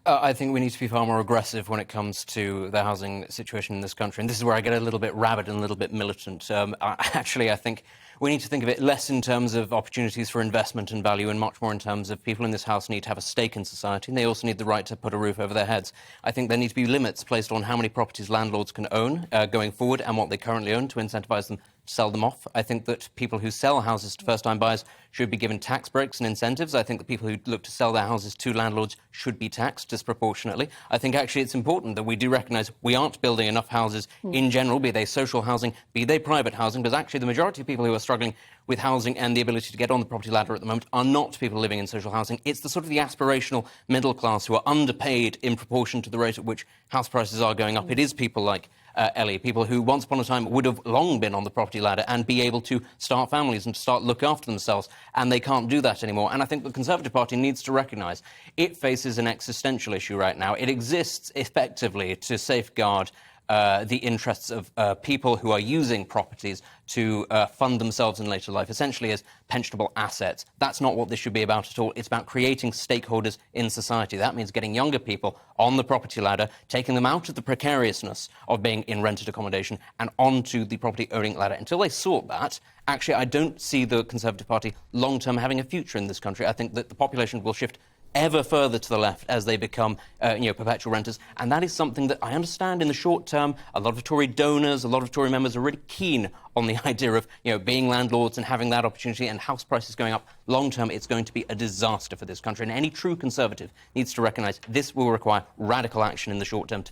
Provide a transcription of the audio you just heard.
I think we need to be far more aggressive when it comes to the housing situation in this country. And this is where I get a little bit rabid and a little bit militant. I think we need to think of it less in terms of opportunities for investment and value and much more in terms of people in this House need to have a stake in society, and they also need the right to put a roof over their heads. I think there need to be limits placed on how many properties landlords can own going forward and what they currently own to incentivise them to sell them off. I think that people who sell houses to first-time buyers should be given tax breaks and incentives. I think that people who look to sell their houses to landlords should be taxed disproportionately. I think actually it's important that we do recognise we aren't building enough houses in general, be they social housing, be they private housing, because actually the majority of people who are struggling with housing and the ability to get on the property ladder at the moment are not people living in social housing. It's the sort of the aspirational middle class who are underpaid in proportion to the rate at which house prices are going up. It is people like Ellie, people who once upon a time would have long been on the property ladder and be able to start families and to start look after themselves, and they can't do that anymore. And I think the Conservative Party needs to recognise it faces an existential issue right now. It exists effectively to safeguard the interests of people who are using properties to fund themselves in later life, essentially as pensionable assets. That's not what this should be about at all. It's about creating stakeholders in society. That means getting younger people on the property ladder, taking them out of the precariousness of being in rented accommodation and onto the property owning ladder. Until they sort that, actually, I don't see the Conservative Party long-term having a future in this country. I think that the population will shift ever further to the left as they become, perpetual renters. And that is something that I understand in the short term. A lot of Tory donors, a lot of Tory members are really keen on the idea of, being landlords and having that opportunity, and house prices going up. Long term, it's going to be a disaster for this country. And any true Conservative needs to recognise this will require radical action in the short term.